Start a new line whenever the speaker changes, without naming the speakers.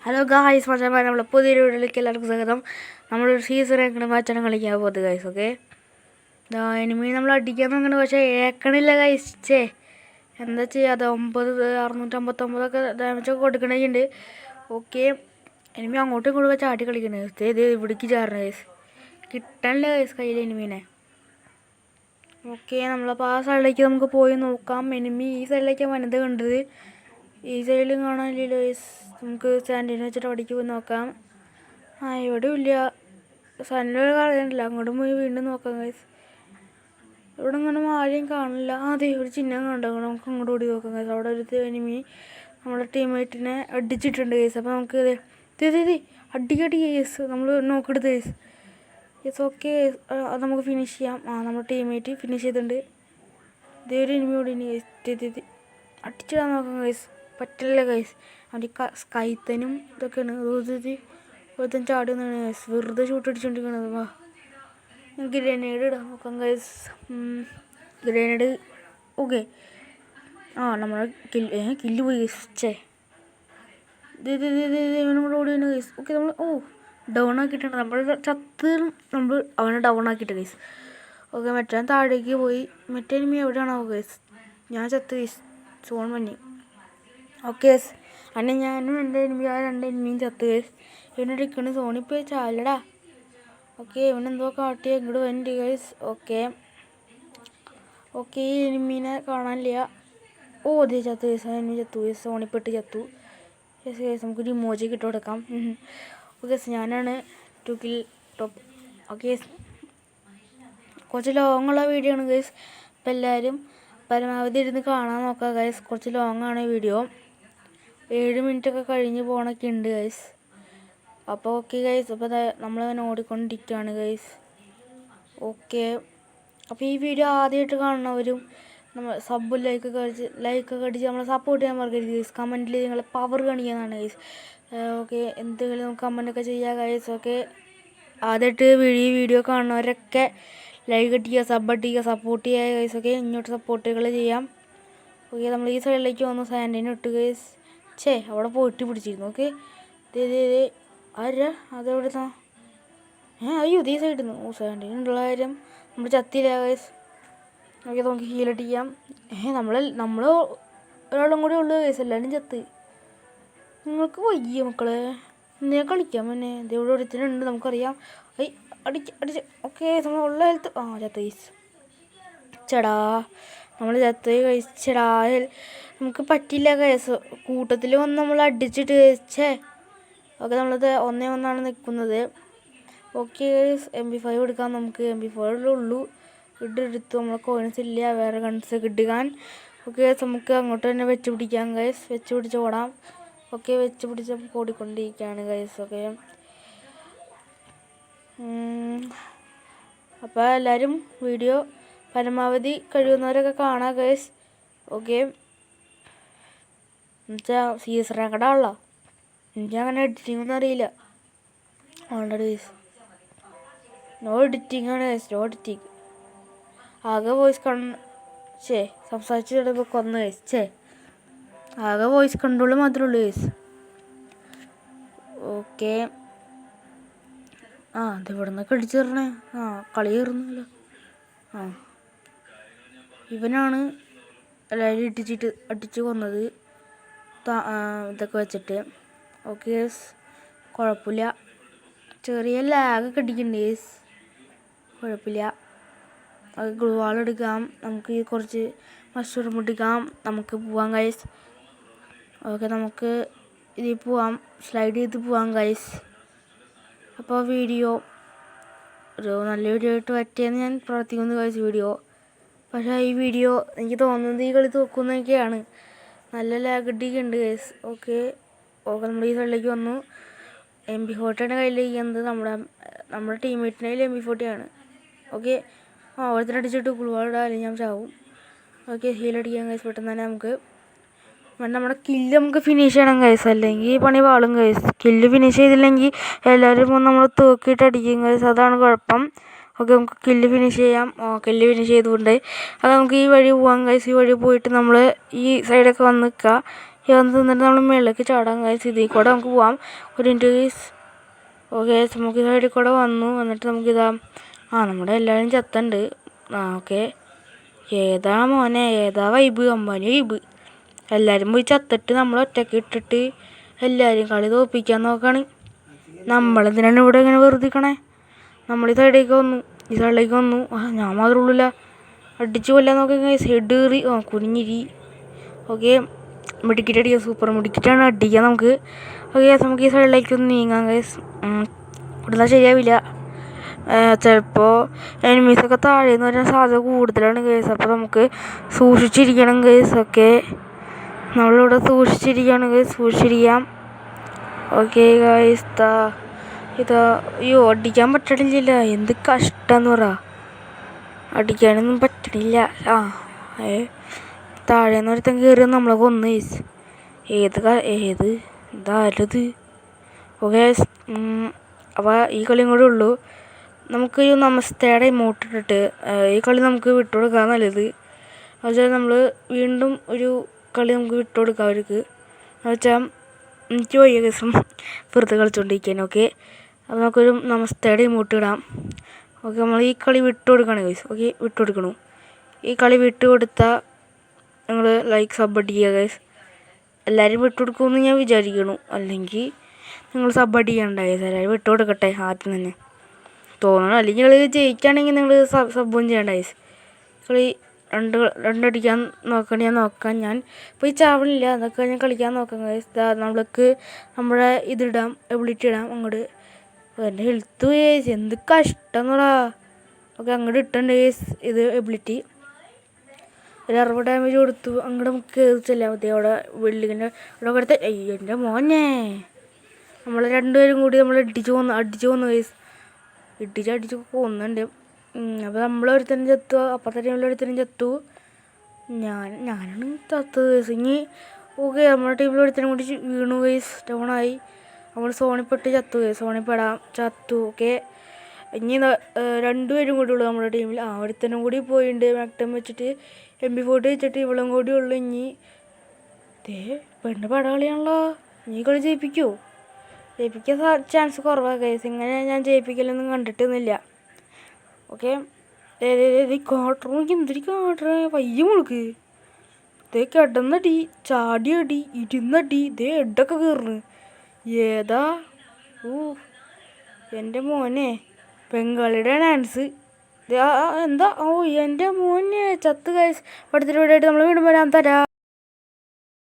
Hello guys, മച്ചാന്മാരെ നമ്മളെ പുതിയൊരു വീഡിയോയിലേക്ക് എല്ലാവർക്കും സ്വാഗതം. നമ്മളൊരു സീസൺ ഏക്കണ മാച്ചാണ് കളിക്കാൻ പോകുന്നത് ഗൈസ്. ഓക്കെ, എനിമി നമ്മൾ അടിക്കാൻ നോക്കണ പക്ഷേ ഏക്കണില്ല ഗൈസ്. എന്താ ചെയ്യാതെ 659 ഡാമേജൊക്കെ കൊടുക്കണുണ്ട്. ഓക്കെ, എനിമി അങ്ങോട്ടും ഇങ്ങോട്ടും ചാട്ടി കളിക്കണേ. ഇത് ഇവിടേക്ക് ചാടണ ഗൈസ്, കിട്ടണില്ല ഗൈസ് കയ്യിൽ എനിമീനെ. ഓക്കെ, നമ്മളപ്പോൾ ആ സൈഡിലേക്ക് നമുക്ക് പോയി നോക്കാം. എനിമി ഈ സൈഡിലേക്കാണ് വനത കണ്ടത്, ഈ സൈഡിലും കാണാനില്ലല്ലോ ഗൈസ്. നമുക്ക് സാൻഡിനെ വെച്ചിട്ട് അവിടേക്ക് പോയി നോക്കാം. ഇവിടെ ഇല്ല, സാൻഡിനോട് കളയണില്ല. അങ്ങോട്ടും പോയി വീണ്ടും നോക്കാം ഗൈസ്. ഇവിടെ ഇങ്ങനെ ആരെയും കാണില്ല. അതെ, ഒരു ചിഹ്നം കണ്ടോ, നമുക്ക് അങ്ങോട്ട് ഓടി നോക്കാം ഗൈസ്. അവിടെ ഒരു എനിമി നമ്മുടെ ടീംമേറ്റിനെ അടിച്ചിട്ടുണ്ട് ഗൈസ്. അപ്പോൾ നമുക്ക് അടിക്കടി കേസ് നമ്മൾ നോക്കെടുത്ത് കേസ്. യെസ്, ഓക്കെ, അത് നമുക്ക് ഫിനിഷ് ചെയ്യാം. നമ്മുടെ ടീംമേറ്റ് ഫിനിഷ് ചെയ്തിട്ടുണ്ട്. ഇതേ ഒരു എനിമി ഓടി കേസ്. അടിച്ചിടാൻ നോക്കാം ഗൈസ്, പറ്റില്ല ഗൈസ്. അവൻ്റെ സ്കൈത്തനും ഇതൊക്കെയാണ്. ഒരുത്തൻ ചാടി വന്നാണ് ഗൈസ്, വെറുതെ ഷൂട്ട് അടിച്ചുകൊണ്ടിരിക്കണത്. വാ, ഗ്രനേഡ് ഇടാൻ നോക്കാം ഗൈസ്. Grenade okay. നമ്മളെ കില്ല് പോയി ഗൈസ്. ഇവനോട് ഓടി തന്നെ ഗൈസ്. ഓക്കെ, നമ്മൾ ഡൗൺ ആക്കിയിട്ടുണ്ട്. നമ്മൾ നമ്മൾ അവനെ ഡൗൺ ആക്കിയിട്ട് ഗൈസ്. ഓക്കെ, മറ്റേ താഴേക്ക് പോയി. മറ്റേ എനിമി എവിടെയാണോ ഗൈസ്? ഞാൻ ചത്ത് ഗൈസ്, സോൺ മഞ്ഞ്. ഓക്കെ ഗൈസ്, അന്നെ ഞാനും എൻ്റെ എനിമി രണ്ട് എനിമിയും ചത്ത് ഗൈസ്. ഇവനടിക്കണ സോണിപ്പോൾ ചാലടാ. ഓക്കെ, ഇവനെന്തോ കാട്ടി ഇങ്ങോട്ട് വണ്ടി ഗൈസ്. ഓക്കെ, ഈ എനിമീനെ കാണാനില്ല. അതേ ചത്തു ഗൈസ്, എനിമി ചത്തു ഗൈസ്, സോണിപ്പെട്ട് ചത്തു. യെസ് ഗൈസ്, നമുക്കൊരു ഇമോജി ഇട്ട് കൊടുക്കാം. ഓക്കെ ഗൈസ്, ഞാനാണ് 2 കിൽ ടോപ്പ്. ഓക്കെ ഗൈസ്, കുറച്ച് ലോങ്ങുള്ള വീഡിയോ ആണ് ഗൈസ്. അപ്പോൾ എല്ലാവരും പരമാവധി ഇരുന്ന് കാണാൻ നോക്കാം ഗൈസ്. കുറച്ച് ലോങ്ങാണ് വീഡിയോ, 7 മിനിറ്റൊക്കെ കഴിഞ്ഞ് പോകണൊക്കെ ഉണ്ട് ഗൈസ്. അപ്പോൾ ഓക്കെ ഗൈസ്, അപ്പോൾ നമ്മളങ്ങനെ ഓടിക്കൊണ്ടിരിക്കുകയാണ് ഗൈസ്. ഓക്കെ, അപ്പോൾ ഈ വീഡിയോ ആദ്യമായിട്ട് കാണുന്നവരും നമ്മൾ സബും ലൈക്കൊക്കെ അടിച്ച് നമ്മളെ സപ്പോർട്ട് ചെയ്യാൻ മറക്കരുത് ഗൈസ്. കമൻറ്റിൽ നിങ്ങളെ പവർ കാണിക്കുന്നതാണ് ഗൈസ്. ഓക്കെ, എന്തെങ്കിലും നമുക്ക് കമൻറ്റൊക്കെ ചെയ്യാം ഗൈസ്. ഓക്കെ, ആദ്യമായിട്ട് ഈ വീഡിയോ കാണുന്നവരൊക്കെ ലൈക്ക് അടിക്കുക, സബ് അടിക്കുക, സപ്പോർട്ട് ചെയ്യുക ഗൈസ്. ഓക്കെ, ഇങ്ങോട്ട് സപ്പോർട്ടുകൾ ചെയ്യാം. ഓക്കെ, നമ്മൾ ഈ സൈഡിലേക്ക് വന്നു സാൻഡിനെ ഇട്ട് ഗൈസ്. അവിടെ പോയിട്ട് പിടിച്ചിരുന്നു. ഓക്കെ, ആരാ അതെവിടെ അയ്യോ ഈ സൈഡിൽ നിന്ന് സാൻഡിനുള്ള കാര്യം നമ്മൾ ചത്തില്ല ഗൈസ്. ഓക്കെ, നമുക്ക് ഹീലടിക്കാം. നമ്മൾ ഒരാളും കൂടി ഉള്ളു ഗൈസ്, എല്ലാവരും ചത്ത്. നിങ്ങൾക്ക് വയ്യ മക്കളെ, ഇന്നേ കളിക്കാം. പിന്നെ ഇതെവിടെ ഒരുത്തനുണ്ട് നമുക്കറിയാം. അടിച്ച് ഓക്കെ, നമ്മൾ ഉള്ള ഹെൽത്ത് ചത്ത് ഗൈസ്. നമ്മൾ ചത്ത് കഴിച്ചടാ. നമുക്ക് പറ്റില്ല കേസ്, കൂട്ടത്തിൽ വന്ന് നമ്മൾ അടിച്ചിട്ട് കഴിച്ചേ. ഓക്കെ, നമ്മളത് 1-1 നിൽക്കുന്നത്. ഓക്കെ ഗൈസ്, MP5 എടുക്കാം. നമുക്ക് MP5 ഉള്ളൂ. എടുത്തു, നമ്മളെ കോയിൻസ് ഇല്ല, വേറെ ഗൺസ് കിട്ടുകാൻ. ഓക്കെ ഗൈസ്, നമുക്ക് അങ്ങോട്ട് തന്നെ വെച്ച് പിടിക്കാം ഗൈസ്. വെച്ച് പിടിച്ച് ഓടാം. ഓക്കെ, വെച്ച് പിടിച്ച് ഓടിക്കൊണ്ടിരിക്കുകയാണ് ഗൈസ്. ഓക്കെ, അപ്പോൾ എല്ലാവരും വീഡിയോ പരമാവധി കഴിയുന്നവരൊക്കെ കാണാം ഗൈസ്. ഓക്കെ, എന്നുവെച്ചാൽ സീസൺ റെക്കോർഡാണല്ലോ, എനിക്കങ്ങനെ എഡിറ്റിംഗ് ഒന്നും അറിയില്ല. ഓൾറെഡി ഗൈസ് നോ എഡിറ്റിംഗ് ആണ് ഗൈസ്, നോ എഡിറ്റിംഗ്. ആകെ വോയിസ് സംസാരിച്ച് കിടമ്പോൾ കൊന്ന് ഗൈസ്. ആകെ വോയിസ് കൺട്രോൾ മാത്രമേ ഉള്ളൂ ഗൈസ്. ഓക്കെ, അതിവിടെ നിന്നൊക്കെ അടിച്ചു തരണേ. കളി കയറുന്നല്ലോ. ഇവനാണ് എല്ലാവരും അടിച്ച് കൊന്നത് ഇതൊക്കെ വെച്ചിട്ട്. ഓക്കെ ഗൈസ്, കുഴപ്പമില്ല. ചെറിയ ലാഗൊക്കെ അടിക്കുന്നുണ്ട് ഗൈസ്, കുഴപ്പമില്ല. അത് ഗ്ലൂ വാൾ എടുക്കാം, നമുക്ക് കുറച്ച് മഷ്റൂം പൊട്ടിക്കാം, നമുക്ക് പോവാം ഗൈസ്. ഓക്കെ, നമുക്ക് ഇതിൽ പോവാം, സ്ലൈഡ് ചെയ്ത് പോവാം ഗൈസ്. അപ്പോൾ വീഡിയോ ഒരു നല്ല വീഡിയോ ആയിട്ട് പറ്റിയെന്ന് ഞാൻ പ്രവർത്തിക്കുന്നു ഗൈസ്. വീഡിയോ പക്ഷേ ഈ വീഡിയോ എനിക്ക് തോന്നുന്നത് ഈ കളി തോക്കുന്നതൊക്കെയാണ്. നല്ല ലാഗഡിയൊക്കെ ഉണ്ട് ഗൈസ്. ഓക്കെ, നമ്മൾ ഈ സൈഡിലേക്ക് വന്നു. MP40 കയ്യിലിരിക്കുന്നത്. നമ്മുടെ ടീംമേറ്റിൻ്റെ കയ്യിൽ MP40 ആണ്. ഓക്കെ, ഓരോരുത്തരടിച്ചിട്ട് കുളുവാളിടാൻ, അല്ലെങ്കിൽ ഞാൻ ചാവും. ഓക്കെ, ഹീലടിക്കാം ഗൈസ് പെട്ടെന്ന് തന്നെ. നമ്മുടെ കില്ല് നമുക്ക് ഫിനിഷ് ചെയ്യണം ഗൈസ്, അല്ലെങ്കിൽ പണി പാളും ഗൈസ്. കില്ല് ഫിനിഷ് ചെയ്തില്ലെങ്കിൽ എല്ലാവരും നമ്മൾ തൂക്കിയിട്ട് അടിക്കും ഗൈസ്, അതാണ് കുഴപ്പം. ഓക്കെ, നമുക്ക് കില്ല് ഫിനിഷ് ചെയ്യാം. കില്ല് ഫിനിഷ് ചെയ്തുകൊണ്ട് അത് നമുക്ക് ഈ വഴി പോകാം ഗൈസ്. ഈ വഴി പോയിട്ട് നമ്മൾ ഈ സൈഡൊക്കെ വന്ന് നിൽക്കുക. എന്നിട്ട് നമ്മൾ മേളിലേക്ക് ചാടാം ഗൈസ്. ഇതിൽ കൂടെ നമുക്ക് പോവാം. ഒരു മിനിറ്റ് ഗൈസ്. ഓക്കെ നമുക്ക് സൈഡിൽ കൂടെ വന്നു. എന്നിട്ട് നമുക്കിതാ നമ്മുടെ എല്ലാവരും ചത്തുണ്ട്. ഓക്കെ ഏതാ മോനെ, ഏതാ വൈബ്, അമ്പാനി വൈബ്. എല്ലാവരും പോയി ചത്തിട്ട് നമ്മൾ ഒറ്റയ്ക്ക് ഇട്ടിട്ട് എല്ലാവരും കളി തോൽപ്പിക്കാൻ നോക്കാണ്. നമ്മളെന്തിനാണ് ഇവിടെ ഇങ്ങനെ വെറുതിക്കണേ? നമ്മൾ ഈ സൈഡിലേക്ക് വന്നു, ഈ സൈഡിലേക്ക് വന്നു. ഞാൻ മാത്രമേ ഉള്ളില്ല. അടിച്ച് കൊല്ലാൻ നോക്കി സൈഡ് കയറി കുനിഞ്ഞിരി. ഓക്കെ മെഡിക്കറ്റ് അടിക്കാം, സൂപ്പർ മെഡിക്കറ്റാണ് അടിക്കാം നമുക്ക്. ഓക്കെ നമുക്ക് ഈ സൈഡിലേക്ക് ഒന്ന് നീങ്ങാം ഗൈസ്. ഇവിടുന്ന് ശരിയാവില്ല. ചിലപ്പോൾ എനിമീസൊക്കെ താഴേന്ന് വരാൻ സാധ്യത കൂടുതലാണ് ഗൈസ്. അപ്പോൾ നമുക്ക് സൂക്ഷിച്ചിരിക്കണം ഗൈസ്. ഓക്കെ നമ്മളിവിടെ സൂക്ഷിച്ചിരിക്കുകയാണ് ഗൈസ്, സൂക്ഷിച്ചിരിക്കാം. ഓക്കെ ഗൈസ് ഇതാ അയ്യോ അടിക്കാൻ പറ്റണില്ല. എന്ത് കഷ്ടമെന്ന് പറ, അടിക്കാനൊന്നും പറ്റണില്ല. താഴേന്ന് ഒരുത്തൻ കയറി നമ്മളെ കൊന്ന് ഗൈസ്. ഏത് ഇതാരത്? ഓക്കെ അപ്പോൾ ഈ കളിയും കൂടെ ഉള്ളൂ. നമുക്ക് ഈ നമസ്തേടെ ഇമോട്ട് ഇട്ടിട്ട് ഈ കളി നമുക്ക് വിട്ടുകൊടുക്കാൻ നല്ലത്. എന്നുവെച്ചാൽ നമ്മൾ വീണ്ടും ഒരു കളി നമുക്ക് വിട്ടുകൊടുക്കാം അവർക്ക്. എന്നുവെച്ചാൽ എനിക്ക് വയ്യ ദിവസം വെറുതെ കളിച്ചുകൊണ്ടിരിക്കാൻ. ഓക്കെ അപ്പോൾ നമുക്കൊരു നമസ്തേടെ ഇമോട്ട് ഇടാം. ഓക്കെ നമ്മൾ ഈ കളി വിട്ടുകൊടുക്കണം ഗൈസ്. ഓക്കെ വിട്ടുകൊടുക്കണു. ഈ കളി വിട്ടുകൊടുത്താൽ നിങ്ങൾ ലൈക്ക് സബ് അടിക്കുക ഗൈസ്. എല്ലാവരും വിട്ടുകൊടുക്കുമെന്ന് ഞാൻ വിചാരിക്കണു. അല്ലെങ്കിൽ നിങ്ങൾ സബ് അടിക്കണ്ട ഗൈസ്. എല്ലാവരും വിട്ടുകൊടുക്കട്ടെ ആദ്യം തന്നെ തോന്നണം. അല്ലെങ്കിൽ നിങ്ങൾ ജയിക്കുകയാണെങ്കിൽ നിങ്ങൾ സബ്ബും ചെയ്യണ്ട ഗൈസ്. കളി രണ്ടടിക്കാൻ നോക്കണ ഞാൻ പോയി ചാവണില്ല. അതൊക്കെ ഞാൻ കളിക്കാൻ നോക്കാം ഗൈസ്. നമ്മൾക്ക് നമ്മുടെ ഇതിടാം, എബിലിറ്റി ഇടാം അങ്ങോട്ട്. എൻ്റെ ഹെൽത്ത് ഗൈസ് എന്ത് കഷ്ടം എന്നടാ. ഓക്കെ അങ്ങോട്ട് ഇട്ടുണ്ട് ഗൈസ് ഇത് എബിലിറ്റി. ഒരു 60 ഡാമേജ് കൊടുത്തു. അങ്ങോട്ട് നമുക്ക് കയറി ചെല്ലാൻ മതി. അവിടെ ബിൽഡിങ്ങിൻ്റെ അവിടെ കൊടുത്ത് എൻ്റെ മോനെ നമ്മൾ രണ്ടുപേരും കൂടി നമ്മൾ അടിച്ചു പോന്നു ഗൈസ്. അടിച്ച് കൊന്നുണ്ട്. അപ്പോൾ നമ്മളൊരുത്തനും ചത്തു, അപ്പുറത്തെ ടീമിലൊരുത്തനും ചത്തു. ഞാനാണ് ചത്തത് ഗൈസ്. ഇനി ഓക്കെ നമ്മുടെ ടീമിലൊരുത്തനും കൂടി വീണു ഗൈസ്, ഡൗണായി. നമ്മൾ സോണിപ്പെട്ട് ചത്തു ഗൈസ്, സോണിപ്പെടാം ചത്തു. ഓക്കെ ഇനി രണ്ടുപേരും കൂടി ഉള്ളു നമ്മുടെ ടീമിൽ. ഒരുത്തനും കൂടി പോയിട്ടുണ്ട് മാക്ടം വെച്ചിട്ട്, MP40 വെച്ചിട്ട് ഇവളും കൂടി ഉള്ളു. ഇനി പെണ്ണ് പടകളിയാണല്ലോ. ഇനി കളി ജയിപ്പിക്കാൻ ചാൻസ് കുറവാണ് ഗൈസ്. ഇങ്ങനെ ഞാൻ ജയിപ്പിക്കലൊന്നും കണ്ടിട്ടൊന്നുമില്ല. ഓക്കെ കാട്ടർ എന്തൊരു കാട്ടറ വയ്യ മുളുക്ക്. കിടന്നടി, ചാടിയടി, ഇരുന്നടി, എഡൊക്കെ കയറുന്നു. ഏതാ എൻ്റെ മോനെ ബംഗാളിയുടെ ഡാൻസ് എന്താ എൻ്റെ മോനെ ചത്ത് ഗൈസ്. അടുത്തൊരു വീഡിയോ ആയിട്ട് നമ്മൾ വീണ്ടും വരാൻ തരാം.